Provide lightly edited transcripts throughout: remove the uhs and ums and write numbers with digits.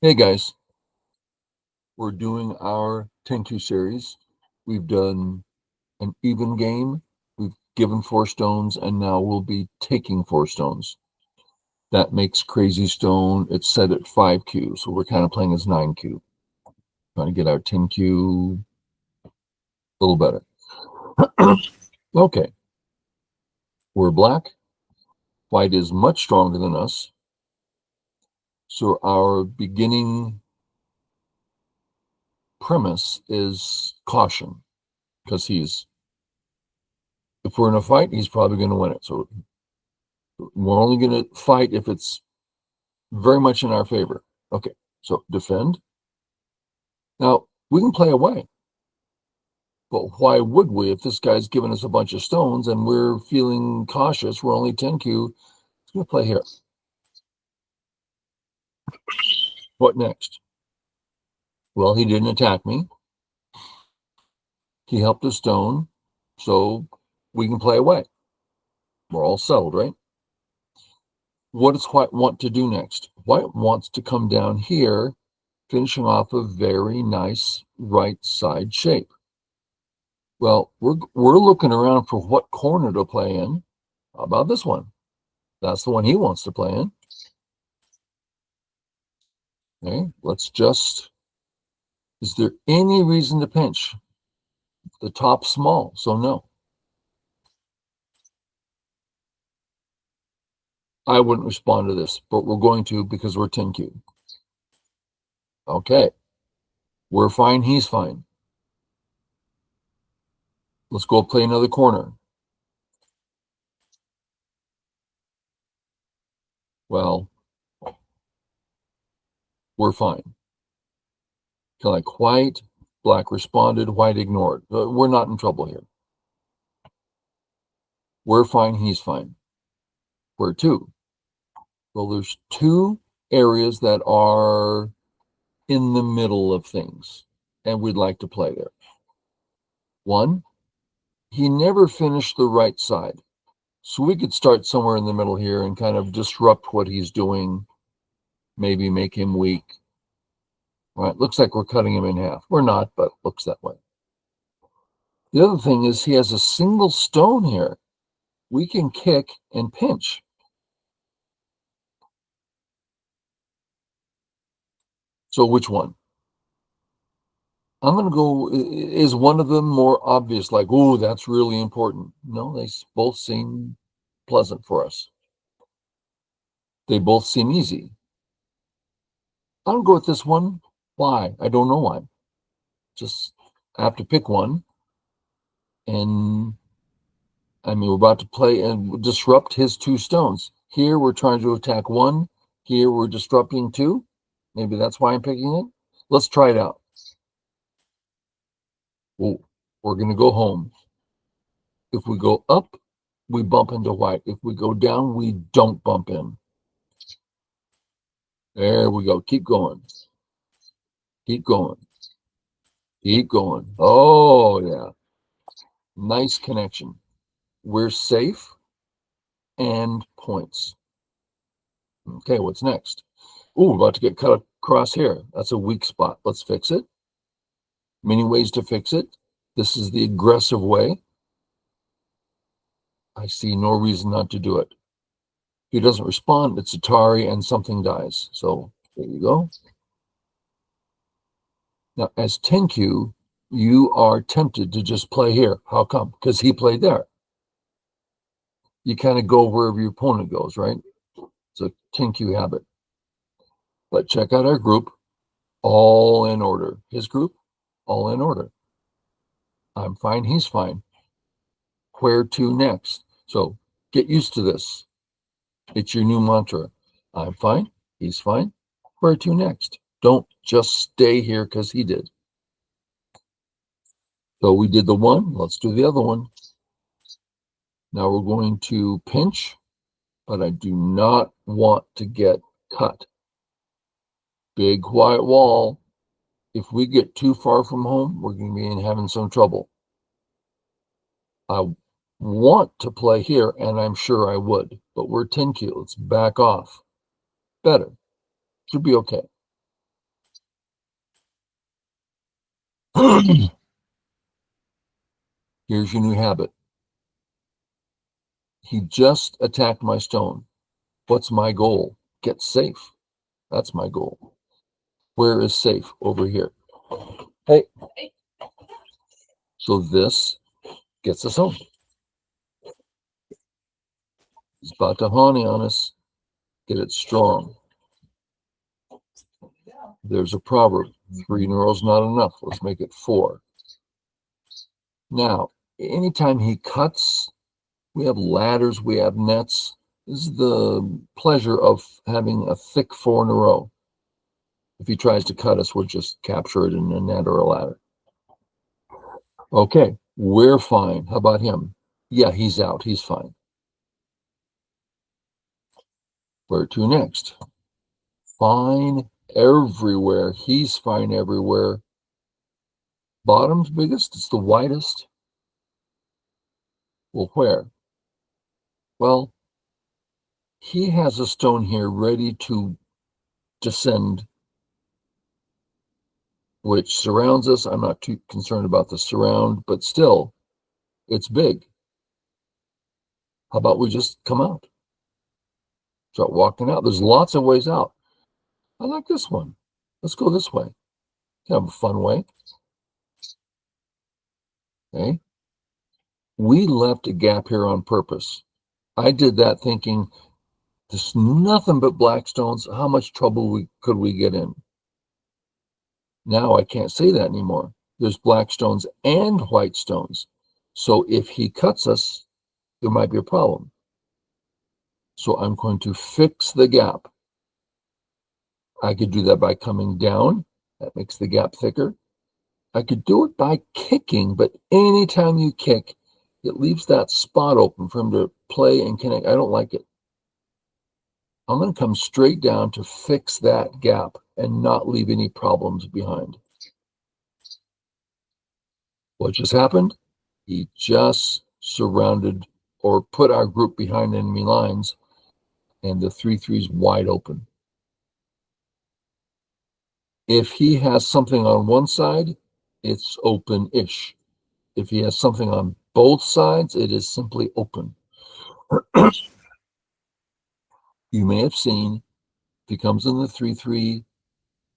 Hey guys, we're doing our 10Q series. We've done an even game, we've given 4 stones, and now we'll be taking 4 stones. That makes Crazy Stone, it's set at 5Q, so we're kind of playing as 9Q. Trying to get our 10Q a little better. Okay, we're black. White is much stronger than us. So our beginning premise is caution, because if we're in a fight, he's probably going to win it. So we're only going to fight if it's very much in our favor. Okay, so defend. Now, we can play away. But why would we if this guy's giving us a bunch of stones and we're feeling cautious? We're only 10Q. It's going to play here. What next? Well, he didn't attack me. He helped a stone, so we can play away. We're all settled, right? What does White want to do next? White wants to come down here, finishing off a very nice right side shape. Well, we're looking around for what corner to play in. How about this one? That's the one he wants to play in. Okay, is there any reason to pinch? The top's small, so no. I wouldn't respond to this, but we're going to because we're 10Q. Okay, we're fine, he's fine. Let's go play another corner. Well, we're fine. Like white, black responded, white ignored. We're not in trouble here. We're fine, he's fine. Where to? Well, there's 2 areas that are in the middle of things, and we'd like to play there. One, he never finished the right side. So we could start somewhere in the middle here and kind of disrupt what he's doing, maybe make him weak. Right? Looks like we're cutting him in half. We're not, but looks that way. The other thing is he has a single stone here. We can kick and pinch. So which one? I'm going to go, is one of them more obvious, like, oh, that's really important? No, they both seem pleasant for us. They both seem easy. I'll go with this one. Why? I don't know why. Just I have to pick one. And I mean, we're about to play and disrupt his 2 stones. Here, we're trying to attack 1. Here, we're disrupting 2. Maybe that's why I'm picking it. Let's try it out. Well, we're going to go home. If we go up, we bump into white. If we go down, we don't bump in. There we go. Keep going. Keep going. Keep going. Oh, yeah. Nice connection. We're safe and points. Okay, what's next? Ooh, about to get cut across here. That's a weak spot. Let's fix it. Many ways to fix it. This is the aggressive way. I see no reason not to do it. If he doesn't respond, it's Atari and something dies. So there you go. Now, as 10Q, you are tempted to just play here. How come? Because he played there. You kind of go wherever your opponent goes, right? It's a 10Q habit. But check out our group, all in order. His group, all in order. I'm fine, he's fine. Where to next? So get used to this. It's your new mantra. I'm fine, he's fine. Where to next? Don't just stay here because he did. So we did the one, let's do the other one. Now we're going to pinch, but I do not want to get cut. Big white wall. If we get too far from home, we're going to be having some trouble. I want to play here, and I'm sure I would, but we're 10Q. Let's back off. Better. Should be okay. Here's your new habit. He just attacked my stone. What's my goal? Get safe. That's my goal. Where is safe? Over here. Hey. So this gets us home. He's about to honey on us. Get it strong. There's a proverb. 3 in a row is not enough. Let's make it 4. Now, anytime he cuts, we have ladders, we have nets. This is the pleasure of having a thick 4 in a row. If he tries to cut us, we'll just capture it in a net or a ladder. Okay, we're fine. How about him? Yeah, he's out. He's fine. Where to next? Fine everywhere. He's fine everywhere. Bottom's biggest. It's the widest. Well, where? Well, he has a stone here ready to descend, which surrounds us. I'm not too concerned about the surround, but still, it's big. How about we just come out? Start walking out. There's lots of ways out. I like this one. Let's go this way. Have a fun way. Okay. We left a gap here on purpose. I did that thinking there's nothing but black stones. How much trouble could we get in? Now I can't say that anymore. There's black stones and white stones. So if he cuts us, there might be a problem. So I'm going to fix the gap. I could do that by coming down. That makes the gap thicker. I could do it by kicking, but anytime you kick, it leaves that spot open for him to play and connect. I don't like it. I'm going to come straight down to fix that gap and not leave any problems behind. What just happened? He just surrounded or put our group behind enemy lines, and the 3-3 is wide open. If he has something on one side, it's open-ish. If he has something on both sides, it is simply open. You may have seen, if he comes in the 3-3,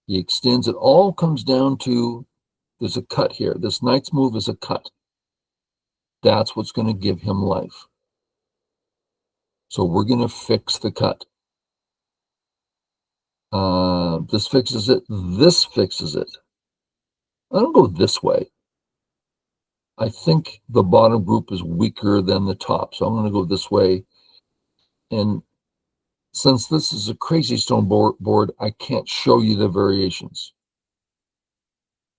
he extends. It all comes down to, there's a cut here. This knight's move is a cut. That's what's going to give him life. So we're going to fix the cut. This fixes it. This fixes it. I don't go this way. I think the bottom group is weaker than the top. So I'm going to go this way. And since this is a crazy stone board, I can't show you the variations.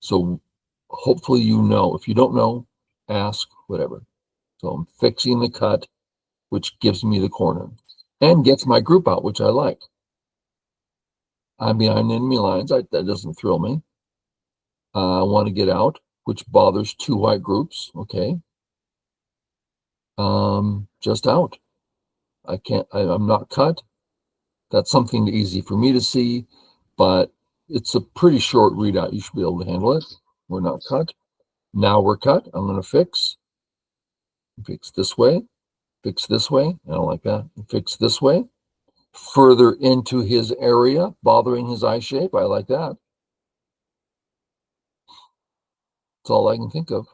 So hopefully you know. If you don't know, ask, whatever. So I'm fixing the cut, which gives me the corner and gets my group out, which I like. I'm behind enemy lines. That doesn't thrill me. I want to get out, which bothers 2 white groups. Okay. Just out. I'm not cut. That's something easy for me to see, but it's a pretty short readout. You should be able to handle it. We're not cut. Now we're cut. I'm going to fix this way, fix this way. I don't like that. Fix this way. Further into his area, bothering his eye shape. I like that. That's all I can think of.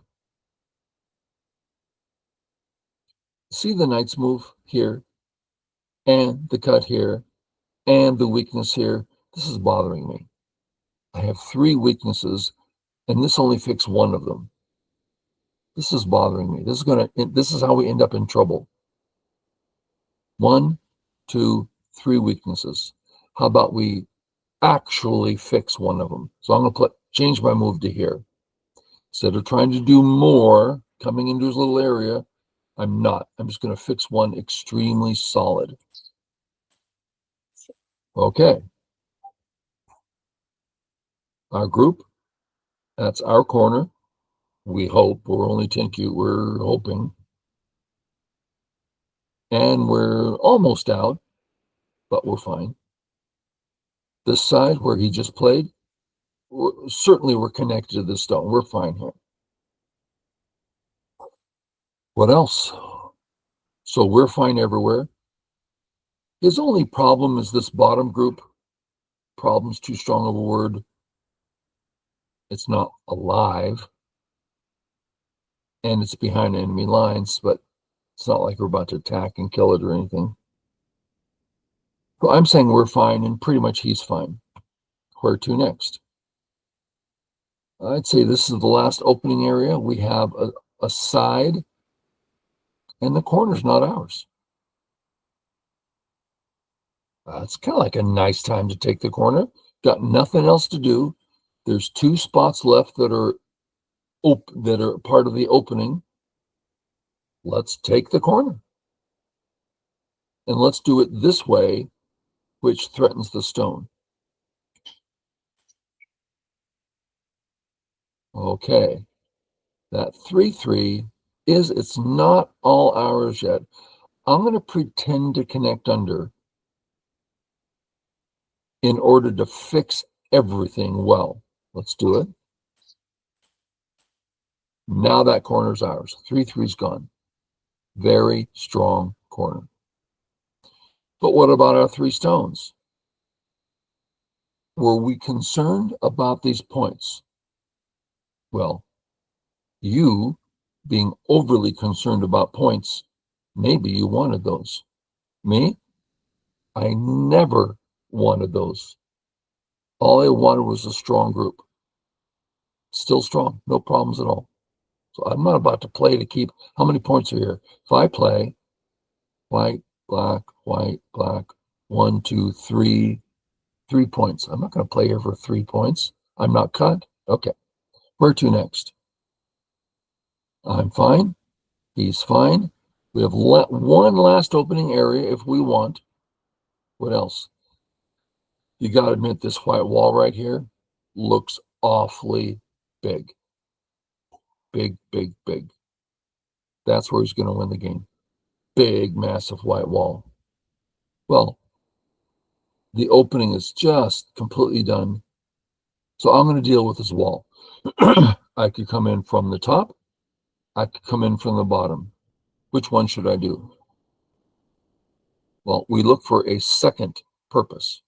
See the knight's move here, and the cut here, and the weakness here. This is bothering me. I have 3 weaknesses, and this only fixed 1 of them. This is bothering me. This is how we end up in trouble. 1, 2, 3 weaknesses. How about we actually fix 1 of them? So I'm going to change my move to here. Instead of trying to do more, coming into his little area, I'm not. I'm just going to fix 1 extremely solid. Okay. Our group, that's our corner. We hope. We're only 10 cute. We're hoping. And we're almost out, but we're fine. This side where he just played, certainly we're connected to the stone. We're fine here. What else? So we're fine everywhere. His only problem is this bottom group. Problem's too strong of a word. It's not alive, and it's behind enemy lines, but it's not like we're about to attack and kill it or anything. So I'm saying we're fine, and pretty much he's fine. Where to next? I'd say this is the last opening area. We have a side, and the corner's not ours. It's kind of like a nice time to take the corner. Got nothing else to do. There's 2 spots left that are part of the opening. Let's take the corner. And let's do it this way, which threatens the stone. Okay. That 3-3 it's not all ours yet. I'm going to pretend to connect under in order to fix everything well. Let's do it. Now that corner's ours. 3-3's gone. Very strong corner. But what about our 3 stones? Were we concerned about these points? Well, you being overly concerned about points, maybe you wanted those. Me? I never wanted those. All I wanted was a strong group. Still strong, no problems at all. So I'm not about to play to keep. How many points are here? If I play white, black, 1, 2, 3, 3 points. I'm not going to play here for 3 points. I'm not cut. Okay. Where to next? I'm fine. He's fine. We have one last opening area if we want. What else? You got to admit this white wall right here looks awfully big. Big, big, big. That's where he's going to win the game. Big, massive white wall. Well, the opening is just completely done. So I'm going to deal with this wall. I could come in from the top. I could come in from the bottom. Which one should I do? Well, we look for a second purpose.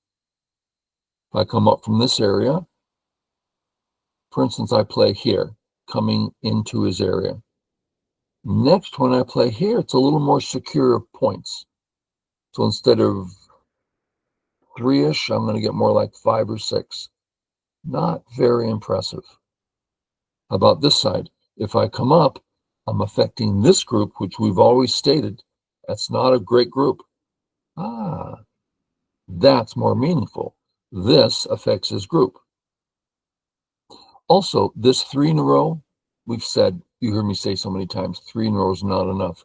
If I come up from this area, for instance, I play here, coming into his area. Next, when I play here, it's a little more secure of points. So instead of 3-ish, I'm going to get more like 5 or 6. Not very impressive. How about this side? If I come up, I'm affecting this group, which we've always stated, that's not a great group. That's more meaningful. This affects his group. Also, this 3 in a row, we've said, you hear me say so many times, 3 in a row is not enough.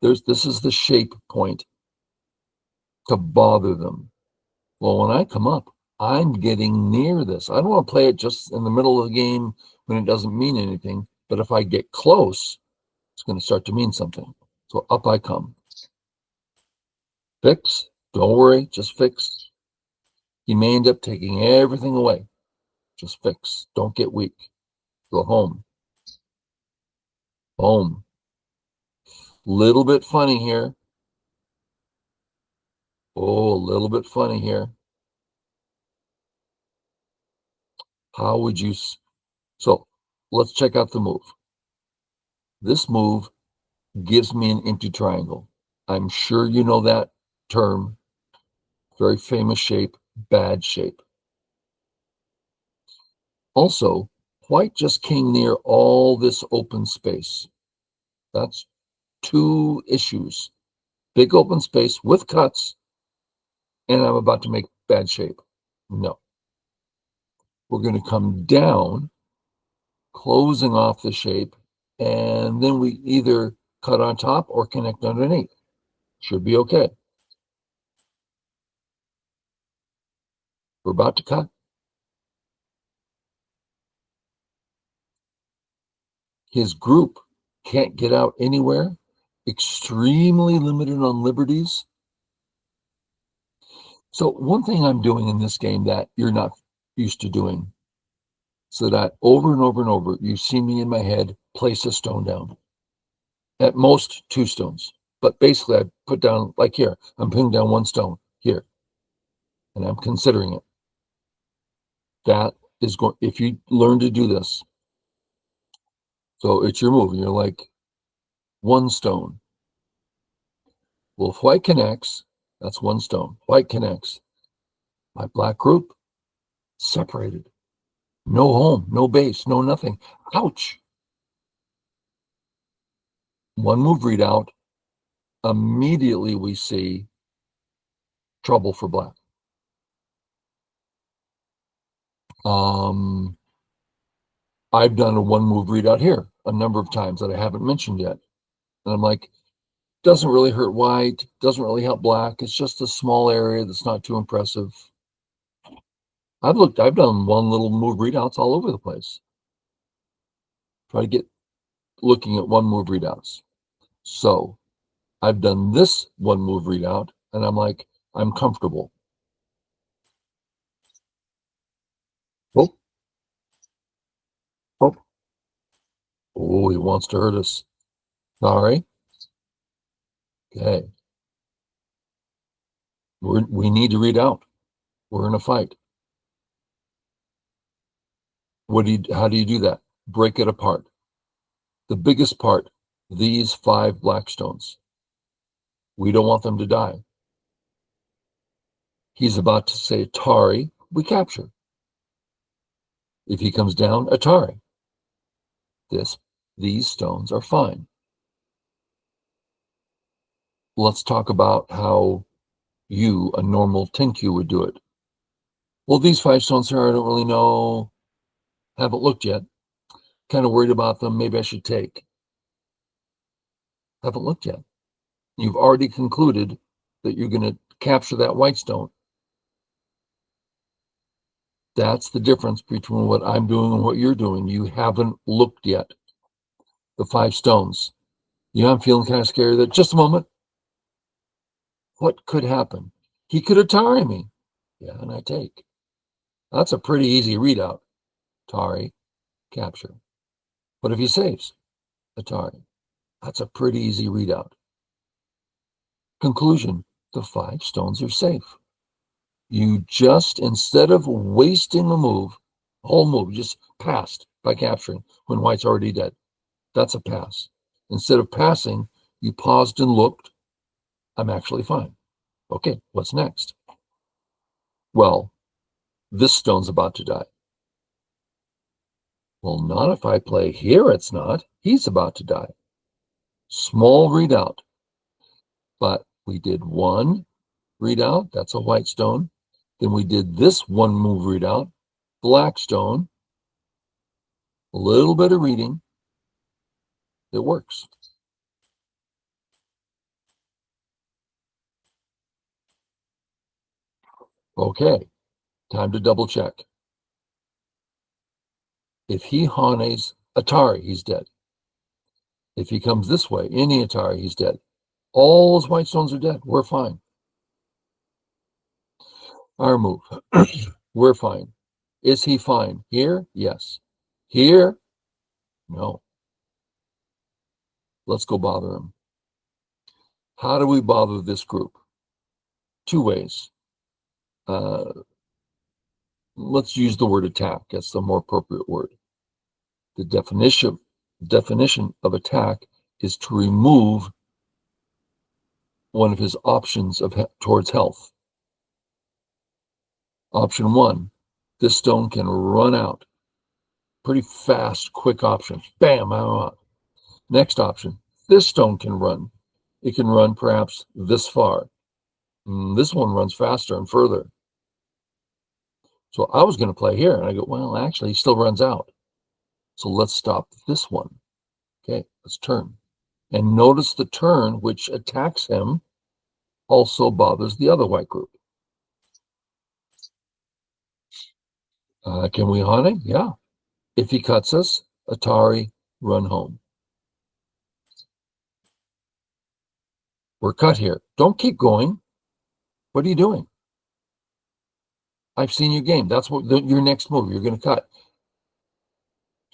This is the shape point to bother them. Well, when I come up, I'm getting near this. I don't want to play it just in the middle of the game when it doesn't mean anything. But if I get close, it's going to start to mean something. So up I come. Fix. Don't worry. Just fix. He may end up taking everything away. Just fix. Don't get weak. Go home. Home. Little bit funny here. Oh, a little bit funny here. How would you... So let's check out the move. This move gives me an empty triangle. I'm sure you know that term. Very famous shape, bad shape. Also, white just came near all this open space. That's 2 issues. Big open space with cuts, and I'm about to make bad shape. No. We're going to come down, closing off the shape, and then we either cut on top or connect underneath. Should be okay. We're about to cut. His group can't get out anywhere, extremely limited on liberties. So one thing I'm doing in this game that you're not used to doing, so that over and over and over, you see me in my head place a stone down. At most 2 stones. But basically, I put down, like here, I'm putting down 1 stone here, and I'm considering it. That is going, if you learn to do this, so it's your move. You're like 1 stone. Well, if white connects, that's 1 stone. White connects. My black group separated. No home, no base, no nothing. Ouch. 1 move readout. Immediately we see trouble for black. I've done a 1 move readout here a number of times that I haven't mentioned yet. And I'm like, doesn't really hurt white, doesn't really help black. It's just a small area that's not too impressive. I've done 1 little move readouts all over the place. Try to get looking at 1 move readouts. So I've done this 1 move readout, and I'm like, I'm comfortable. Oh, oh, oh, he wants to hurt us. Sorry. Okay. We need to read out. We're in a fight. How do you do that? Break it apart. The biggest part, these 5 black stones. We don't want them to die. He's about to say Atari, we capture. If he comes down, Atari. These stones are fine. Let's talk about how you, a normal 10Q, would do it. Well, these 5 stones here, I don't really know. Haven't looked yet. Kind of worried about them. Maybe I should take. Haven't looked yet. You've already concluded that you're going to capture that white stone. That's the difference between what I'm doing and what you're doing. You haven't looked yet. The 5 stones. You know, I'm feeling kind of scared that just a moment. What could happen? He could Atari me. Yeah, and I take. That's a pretty easy readout. Atari, capture. What if he saves? Atari. That's a pretty easy readout. Conclusion, the 5 stones are safe. You just, instead of wasting a move, whole move, just passed by capturing when white's already dead. That's a pass. Instead of passing, you paused and looked. I'm actually fine. Okay, what's next? Well, this stone's about to die. Well, not if I play here, it's not. He's about to die. Small readout. But we did 1 readout, that's a white stone. Then we did this 1 move readout, black stone. A little bit of reading. It works. Okay, time to double check. If he Hanes Atari, he's dead. If he comes this way, any Atari, he's dead. All those white stones are dead. We're fine. Our move. We're fine. Is he fine? Here? Yes. Here? No. Let's go bother him. How do we bother this group? 2 ways. Let's use the word attack. That's the more appropriate word. The definition of attack is to remove one of his options towards health. Option 1, this stone can run out. Pretty fast, quick option. Bam, I'm out. Next option, this stone can run. It can run perhaps this far. This one runs faster and further. So I was going to play here, and I go, well, actually, he still runs out. So let's stop this one. Okay, let's turn. And notice the turn, which attacks him, also bothers the other white group. Can we Hane? Yeah. If he cuts us, Atari, run home. We're cut here. Don't keep going. What are you doing? I've seen your game. That's what your next move. You're going to cut.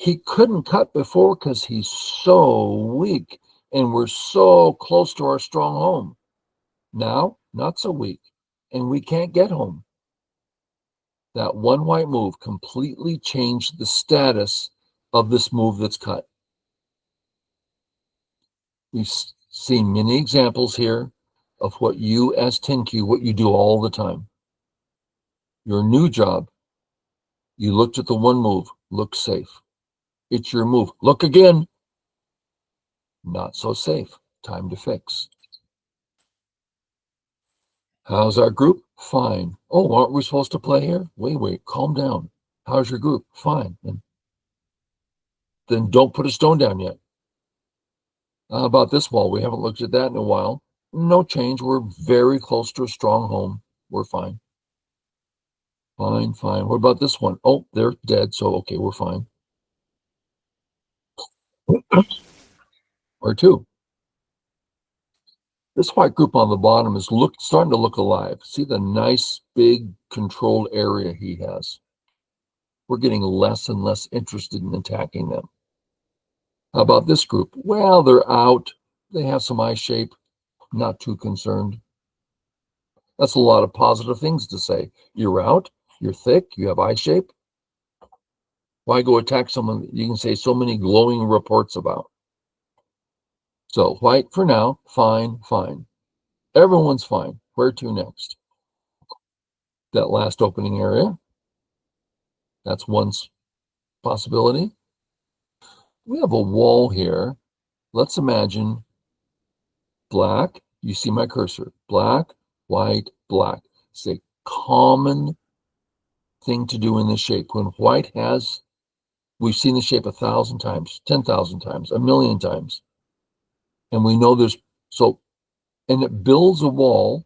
He couldn't cut before because he's so weak and we're so close to our strong home. Now, not so weak, and we can't get home. That one white move completely changed the status of this move that's cut. We've seen many examples here of what you as 10Q, what you do all the time. Your new job, you looked at the one move, look safe. It's your move. Look again. Not so safe. Time to fix. How's our group? Fine. Oh, aren't we supposed to play here? Wait, calm down. How's your group? Fine. And then don't put a stone down yet. How about this wall? We haven't looked at that in a while. No change. We're very close to a strong home. We're fine. Fine. What about this one? Oh, they're dead. So, okay, we're fine. Or two. This white group on the bottom is starting to look alive. See the nice, big, controlled area he has. We're getting less and less interested in attacking them. How about this group? Well, they're out. They have some eye shape. Not too concerned. That's a lot of positive things to say. You're out. You're thick. You have eye shape. Why go attack someone that you can say so many glowing reports about? So white for now. Fine. Everyone's fine. Where to next? That last opening area. That's one possibility. We have a wall here. Let's imagine black. You see my cursor. Black, white, black. It's a common thing to do in this shape. When white has, we've seen the shape 1,000 times, 10,000 times, 1,000,000 times. And we know and it builds a wall,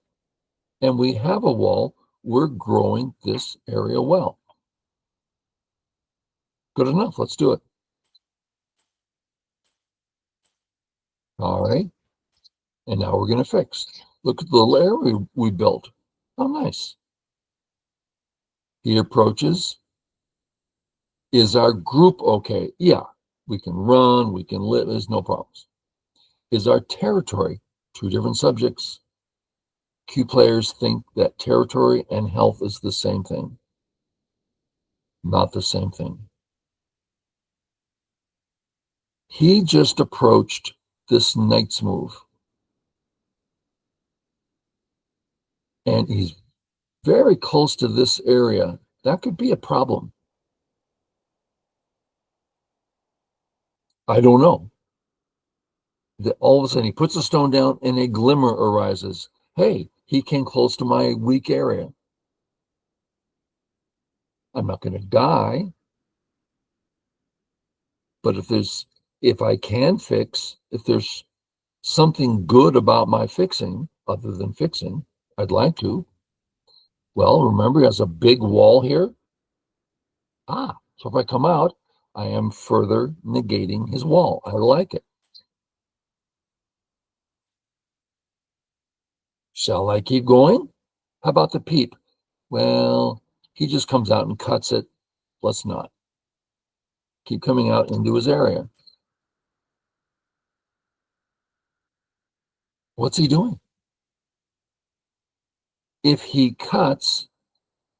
and we have a wall. We're growing this area well. Good enough. Let's do it. All right. And now we're going to fix. Look at the little area we built. Oh, nice. He approaches. Is our group okay? Yeah. We can run. We can live. There's no problems. Is our territory? Two different subjects. Q players think that territory and health is the same thing. Not the same thing. He just approached this knight's move. And he's very close to this area. That could be a problem. I don't know. All of a sudden, he puts a stone down and a glimmer arises. Hey, he came close to my weak area. I'm not going to die. But if I can fix, if there's something good about my fixing, other than fixing, I'd like to. Well, remember, he has a big wall here. So if I come out, I am further negating his wall. I like it. Shall I keep going? How about the peep? Well, he just comes out and cuts it. Let's not. Keep coming out into his area. What's he doing? If he cuts,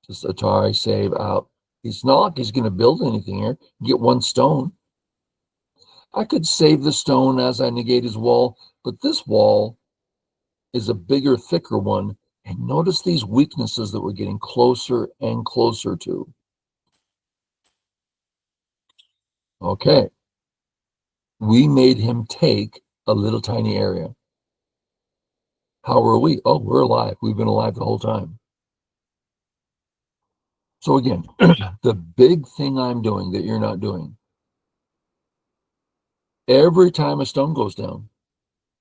just Atari save out. It's not like he's going to build anything here. Get one stone. I could save the stone as I negate his wall, but this wall is a bigger, thicker one. And notice these weaknesses that we're getting closer and closer to. Okay. We made him take a little tiny area. How are we? Oh, we're alive. We've been alive the whole time. So again, the big thing I'm doing that you're not doing, every time a stone goes down,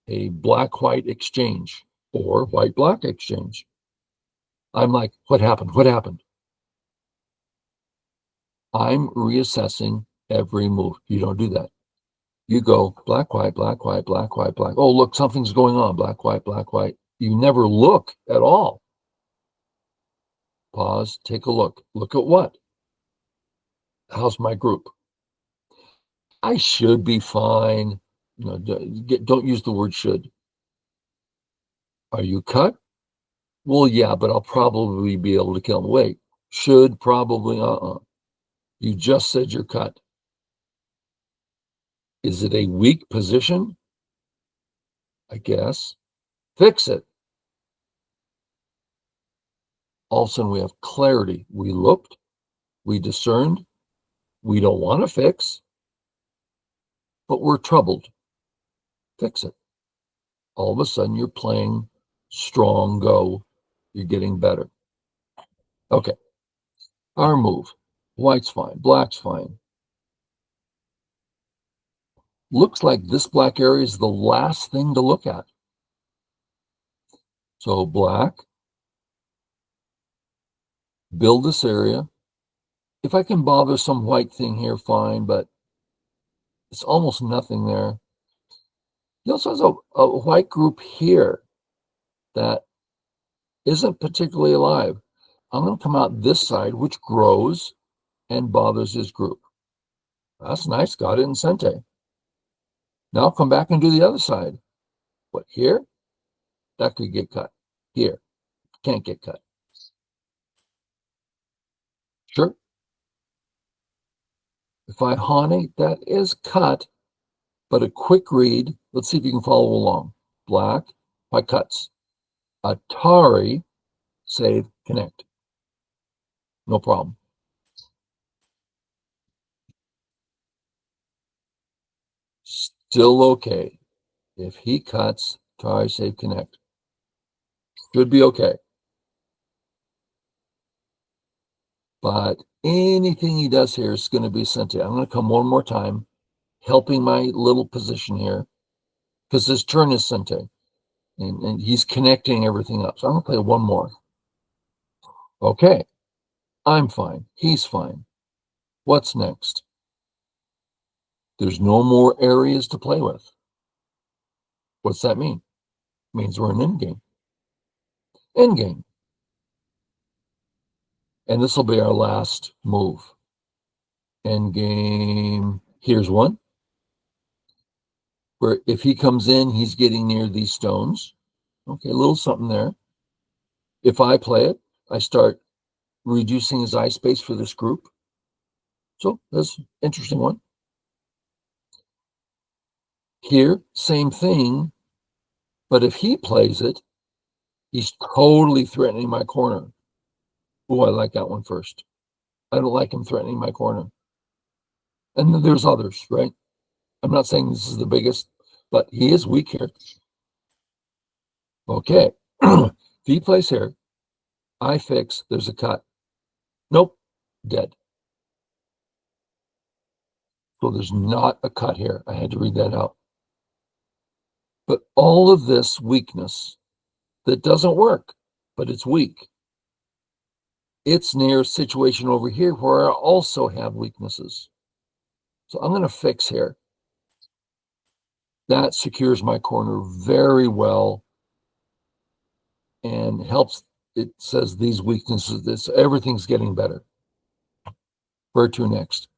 a black-white exchange or white-black exchange, I'm like, what happened? What happened? I'm reassessing every move. You don't do that. You go black, white, black, white, black, white, black. Oh, look, something's going on. Black, white, black, white. You never look at all. Pause, take a look. Look at what? How's my group? I should be fine. Don't use the word should. Are you cut? Well, yeah, but I'll probably be able to kill him. Wait, should, probably, You just said you're cut. Is it a weak position? I guess. Fix it. All of a sudden we have clarity. We looked, we discerned, we don't want to fix, but we're troubled. Fix it. All of a sudden you're playing strong go. You're getting better. Okay, our move. White's fine, black's fine. Looks like this black area is the last thing to look at. So black, build this area. If I can bother some white thing here, fine, but it's almost nothing there. He also has a white group here that isn't particularly alive. I'm going to come out this side, which grows and bothers his group. That's nice. Got it in Sente. Now I'll come back and do the other side. What, here? That could get cut. Here. Can't get cut. Sure. If I Hane, that is cut, but a quick read. Let's see if you can follow along. Black, by cuts. Atari, save, connect. No problem. Still okay. If he cuts, Atari, save, connect. Should be okay. But anything he does here is going to be sent to. I'm going to come one more time, helping my little position here, because his turn is Sente, and he's connecting everything up. So I'm going to play one more. Okay, I'm fine. He's fine. What's next? There's no more areas to play with. What's that mean? It means we're in endgame. Endgame. And this will be our last move. Endgame. Here's one. Where if he comes in, he's getting near these stones. Okay, a little something there. If I play it, I start reducing his eye space for this group. So that's an interesting one. Here, same thing, but if he plays it, he's totally threatening my corner. Oh, I like that one first. I don't like him threatening my corner. And then there's others, right? I'm not saying this is the biggest, but he is weak here. Okay. If he plays here, I fix, there's a cut. Nope, dead. So there's not a cut here. I had to read that out. But all of this weakness that doesn't work, but it's weak. It's near a situation over here where I also have weaknesses. So I'm going to fix here. That secures my corner very well and helps. It says these weaknesses, everything's getting better. Where to next?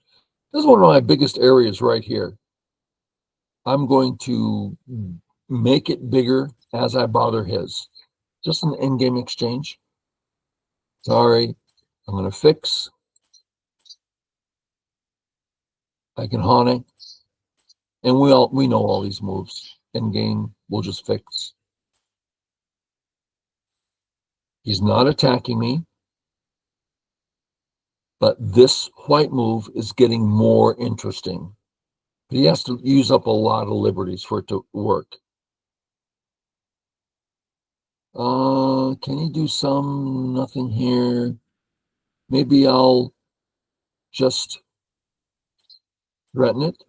This is one of my biggest areas right here. I'm going to make it bigger as I bother his. Just an endgame exchange. Sorry, I'm going to fix. I can Hane. And we know all these moves. Endgame, we'll just fix. He's not attacking me. But this white move is getting more interesting. He has to use up a lot of liberties for it to work. Can he do some? Nothing here. Maybe I'll just threaten it.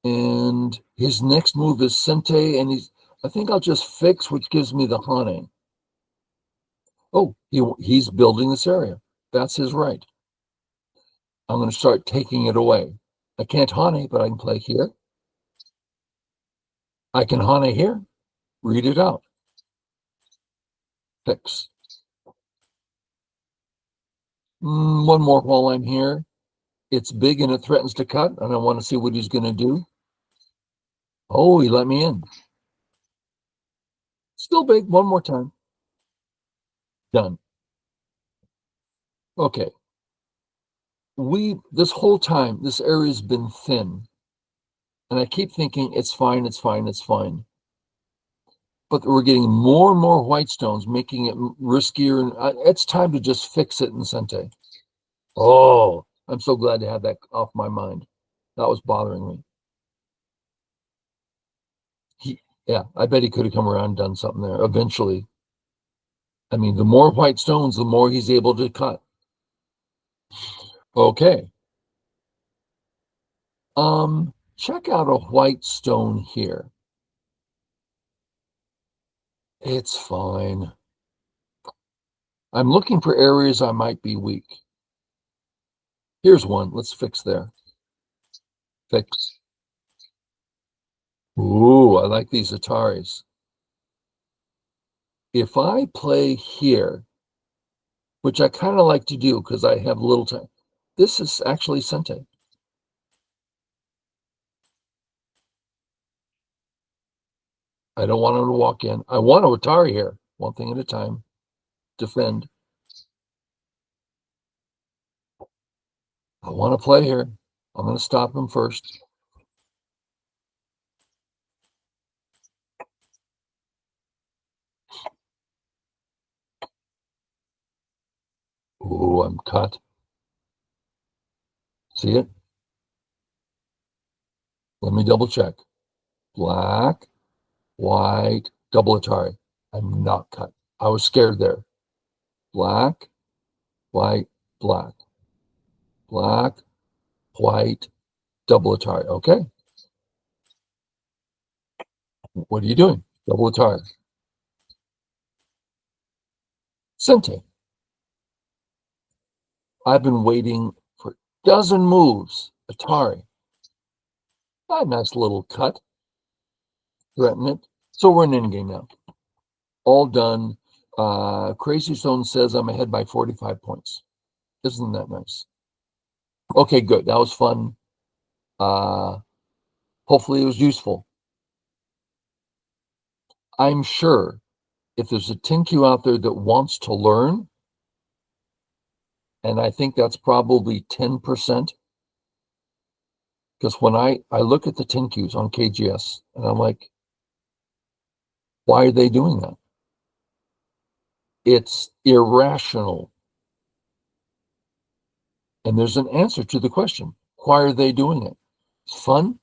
And his next move is Sente, and I think I'll just fix, which gives me the Hane. Oh, he's building this area. That's his right. I'm going to start taking it away. I can't Hane, but I can play here. I can Hane here. Read it out. Fix. One more while I'm here. It's big and it threatens to cut, and I want to see what he's going to do. Oh, he let me in. Still big. One more time. Done. Okay. This whole time, this area's been thin. And I keep thinking, it's fine, it's fine, it's fine. But we're getting more and more white stones, making it riskier. And it's time to just fix it in Sente. Oh, I'm so glad to have that off my mind. That was bothering me. Yeah, I bet he could have come around and done something there eventually. I mean, the more white stones, the more he's able to cut. Okay. Check out a white stone here. It's fine. I'm looking for areas I might be weak. Here's one. Let's fix there. Fix. Ooh, I like these Ataris. If I play here, which I kind of like to do because I have little time, this is actually Sente. I don't want him to walk in. I want to Atari here. One thing at a time. Defend. I want to play here. I'm going to stop him first. Ooh, I'm cut. See it? Let me double check. Black, white, double Atari. I'm not cut. I was scared there. Black, white, black. Black, white, double Atari. Okay. What are you doing? Double Atari. Sente. I've been waiting for a dozen moves. Atari. A nice little cut. Threaten it. So we're in endgame now. All done. Crazy Stone says I'm ahead by 45 points. Isn't that nice? Okay, good. That was fun. Hopefully it was useful. I'm sure if there's a TinQ out there that wants to learn, and I think that's probably 10%, because when I look at the TinQs on KGS, and I'm like, why are they doing that? It's irrational. And there's an answer to the question. Why are they doing it? It's fun.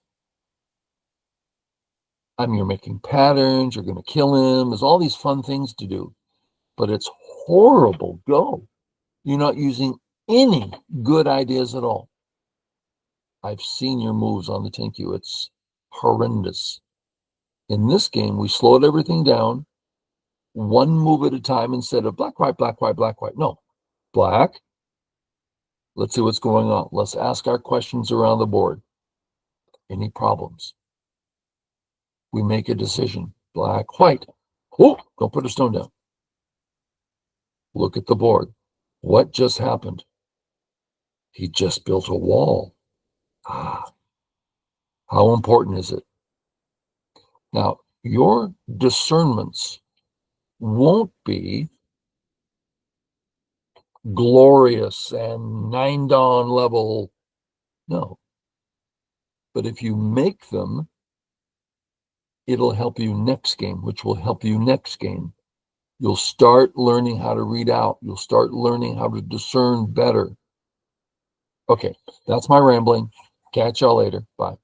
I mean, you're making patterns, you're going to kill him. There's all these fun things to do, but it's horrible go. You're not using any good ideas at all. I've seen your moves on the TinQ. It's horrendous. In this game, we slowed everything down, one move at a time instead of black, white, black, white, black, white. No, black. Let's see what's going on. Let's ask our questions around the board. Any problems? We make a decision. Black, white. Oh, don't put a stone down. Look at the board. What just happened? He just built a wall. Ah, how important is it? Now, your discernments won't be glorious and 9 dawn level. No. But if you make them, it'll help you next game, which will help you next game. You'll start learning how to read out. You'll start learning how to discern better. Okay, that's my rambling. Catch y'all later. Bye.